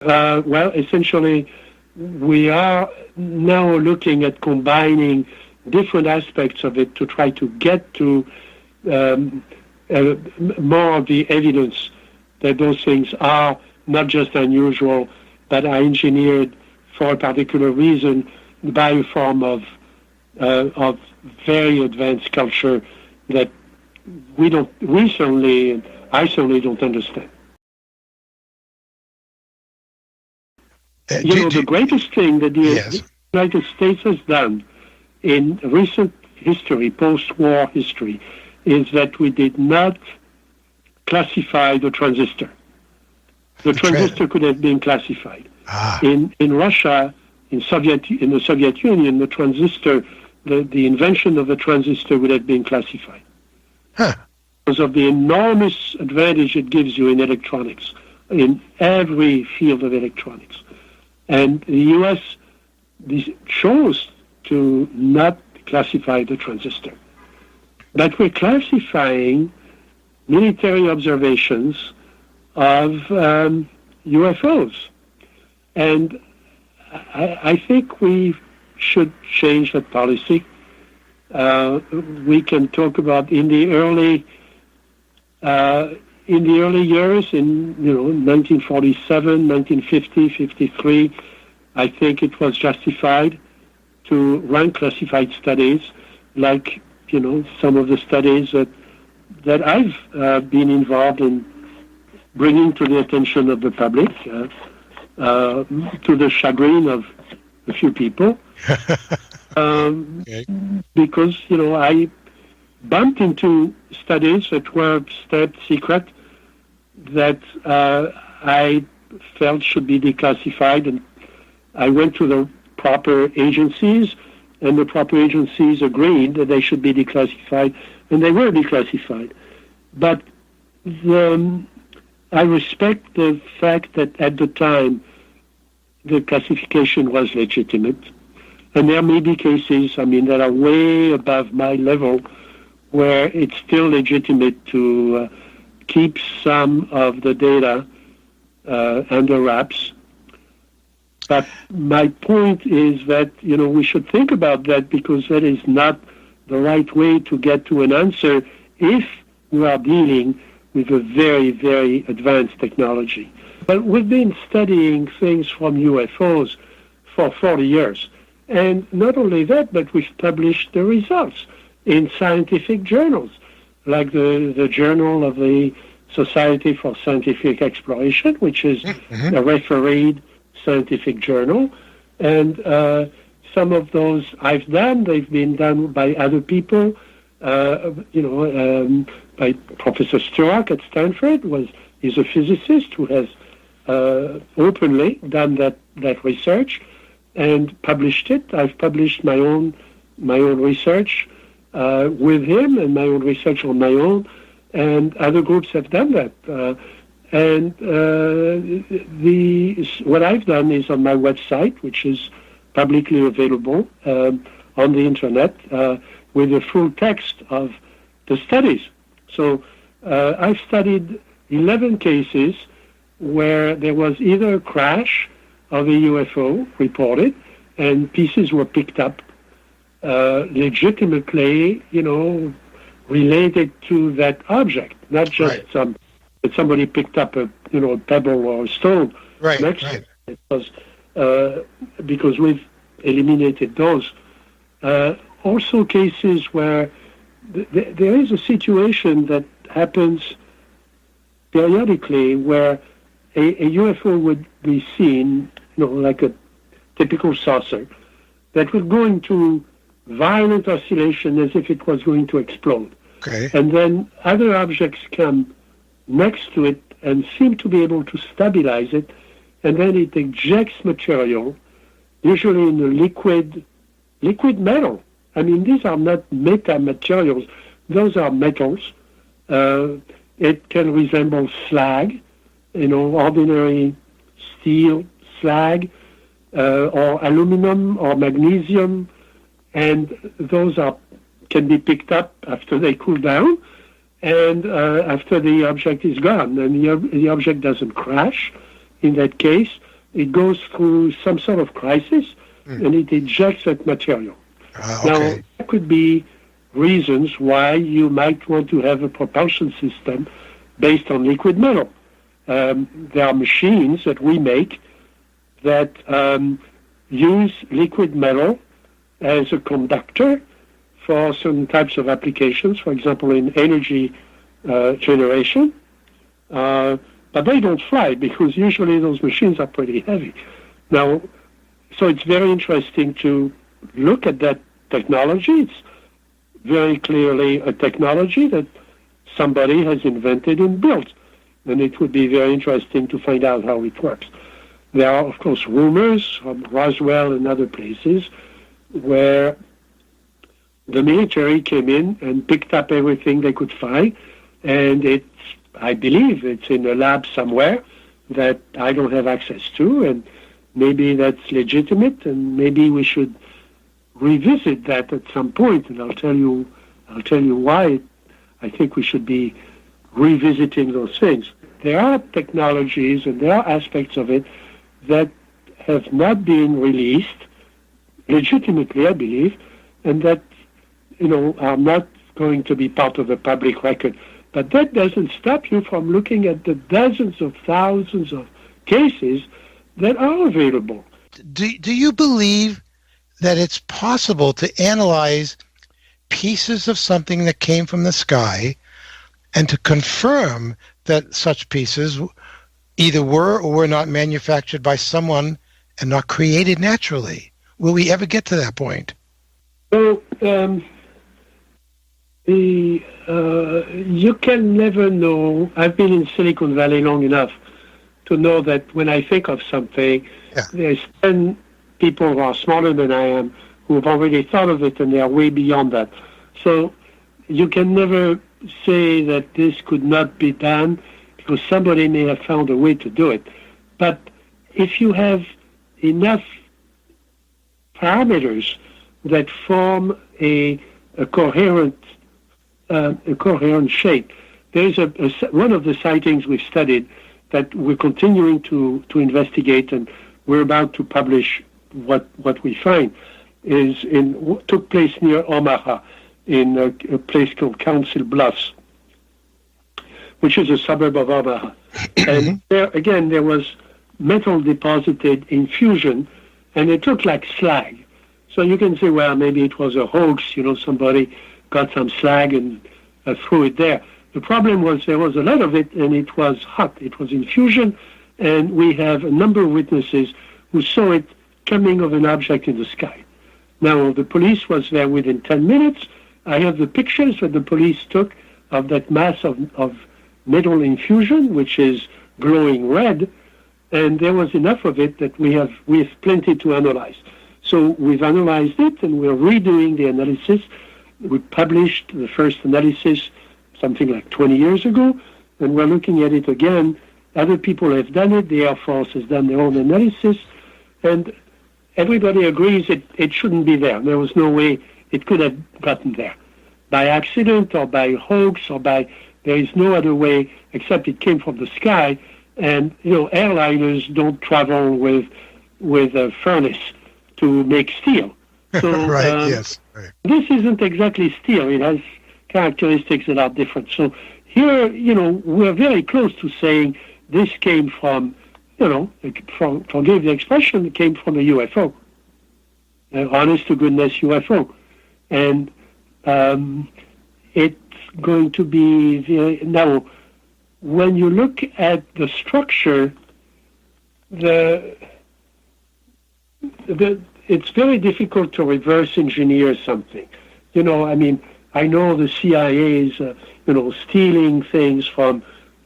Well, essentially, we are now looking at combining different aspects of it to try to get to more of the evidence that those things are not just unusual, but are engineered for a particular reason by a form of very advanced culture that I certainly don't understand. The greatest thing that the United States has done in recent history, post-war history, is that we did not classify the transistor. The transistor could have been classified. In Russia, in the Soviet Union, the transistor, the invention of the transistor would have been classified. Because of the enormous advantage it gives you in electronics, in every field of electronics. And the U.S. chose to not classify the transistor. But we're classifying military observations of UFOs. And I think we should change that policy. We can talk about in the early years, in 1947, 1950, 53, I think it was justified to run classified studies, like some of the studies that I've been involved in bringing to the attention of the public, to the chagrin of a few people, because I bumped into studies that were kept secret that I felt should be declassified, and I went to the proper agencies, and the proper agencies agreed that they should be declassified, and they were declassified. But I respect the fact that at the time the classification was legitimate, and there may be cases, that are way above my level, where it's still legitimate to keep some of the data under wraps. But my point is that, we should think about that, because that is not the right way to get to an answer if we are dealing with a very, very advanced technology. But we've been studying things from UFOs for 40 years. And not only that, but we've published the results in scientific journals, like the Journal of the Society for Scientific Exploration, which is a refereed scientific journal. And some of those I've done, they've been done by other people, by Professor Jacques at Stanford, is a physicist who has openly done that research and published it. I've published my own research with him, and my own research on my own, and other groups have done that. What I've done is on my website, which is publicly available on the internet, with a full text of the studies. So I've studied 11 cases where there was either a crash of a UFO reported, and pieces were picked up legitimately, related to that object, not just that somebody picked up a pebble or a stone next to it. It was because we've eliminated those. Also cases where there is a situation that happens periodically where a UFO would be seen, like a typical saucer, that would go into violent oscillation as if it was going to explode. And then other objects come next to it and seem to be able to stabilize it, and then it ejects material, usually in a liquid metal. These are not metamaterials. Those are metals. It can resemble slag, ordinary steel slag, or aluminum or magnesium, and those can be picked up after they cool down, and after the object is gone. And the object doesn't crash in that case, it goes through some sort of crisis, and it ejects that material. Now, there could be reasons why you might want to have a propulsion system based on liquid metal. There are machines that we make that use liquid metal as a conductor for certain types of applications, for example, in energy generation. But they don't fly because usually those machines are pretty heavy. Now, so it's very interesting to look at that technology. It's very clearly a technology that somebody has invented and built. And it would be very interesting to find out how it works. There are, of course, rumors from Roswell and other places where the military came in and picked up everything they could find, and I believe it's in a lab somewhere that I don't have access to, and maybe that's legitimate, and maybe we should revisit that at some point, and I'll tell you why I think we should be revisiting those things. There are technologies and there are aspects of it that have not been released legitimately, I believe, and that are not going to be part of the public record. But that doesn't stop you from looking at the dozens of thousands of cases that are available. Do you believe that it's possible to analyze pieces of something that came from the sky and to confirm that such pieces either were or were not manufactured by someone and not created naturally? Will we ever get to that point? Well, you can never know. I've been in Silicon Valley long enough to know that when I think of something, there's 10 people who are smarter than I am who have already thought of it, and they are way beyond that. So you can never say that this could not be done because somebody may have found a way to do it. But if you have enough parameters that form a coherent shape, there's one of the sightings we've studied that we're continuing to investigate, and we're about to publish what we find, took place near Omaha in a place called Council Bluffs, which is a suburb of Omaha. And there was metal deposited in fusion, and it looked like slag. So you can say, well, maybe it was a hoax, somebody got some slag and threw it there. The problem was there was a lot of it, and it was hot. It was in fusion, and we have a number of witnesses who saw it coming of an object in the sky. Now, the police was there within 10 minutes. I have the pictures that the police took of that mass of metal infusion, which is glowing red, and there was enough of it that we have plenty to analyze. So we've analyzed it, and we're redoing the analysis. We published the first analysis something like 20 years ago, and we're looking at it again. Other people have done it. The Air Force has done their own analysis, and everybody agrees it shouldn't be there. There was no way it could have gotten there. By accident or by hoax there is no other way except it came from the sky. And, airliners don't travel with a furnace to make steel. So, Right. This isn't exactly steel. It has characteristics that are different. So here, we're very close to saying this came from, forgive the expression, it came from a UFO. Honest to goodness UFO. And it's going to be now, when you look at the structure, it's very difficult to reverse engineer something. I know the CIA is, stealing things from,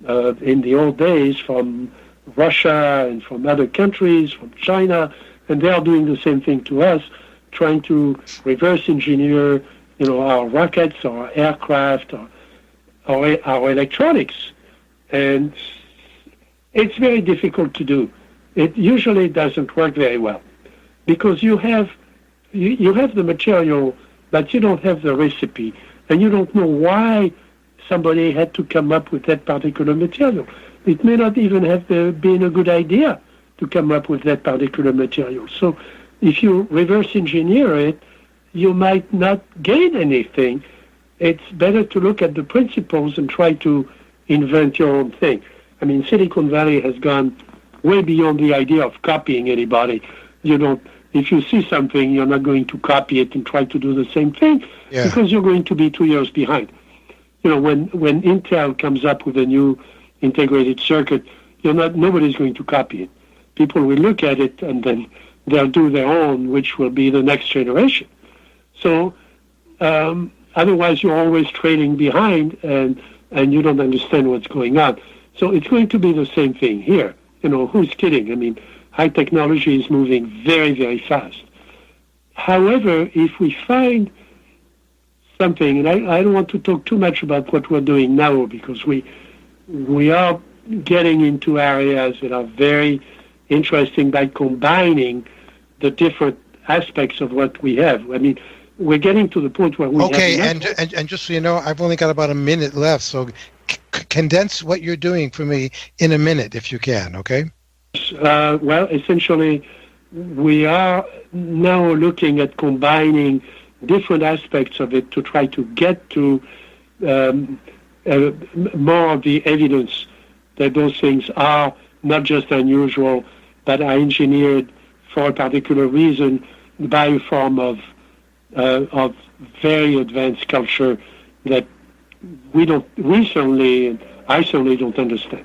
in the old days, from Russia and from other countries, from China, and they are doing the same thing to us, trying to reverse engineer, our rockets, our aircraft, or our electronics. And it's very difficult to do. It usually doesn't work very well because you have the material, but you don't have the recipe, and you don't know why somebody had to come up with that particular material. It may not even have been a good idea to come up with that particular material. So if you reverse engineer it, you might not gain anything. It's better to look at the principles and try to invent your own thing. I mean, Silicon Valley has gone way beyond the idea of copying anybody. If you see something, you're not going to copy it and try to do the same thing because you're going to be 2 years behind. When Intel comes up with a new integrated circuit, nobody's going to copy it. People will look at it and then they'll do their own, which will be the next generation. So otherwise, you're always trailing behind and you don't understand what's going on. So it's going to be the same thing here. Who's kidding? I mean, high technology is moving very, very fast. However, if we find something, and I don't want to talk too much about what we're doing now because we are getting into areas that are very interesting by combining the different aspects of what we have. I mean, we're getting to the point where we have... Okay, and just so you know, I've only got about a minute left, so condense what you're doing for me in a minute, if you can, okay? Well, essentially, we are now looking at combining different aspects of it to try to get to more of the evidence that those things are not just unusual, but are engineered for a particular reason by a form of very advanced culture that I certainly don't understand.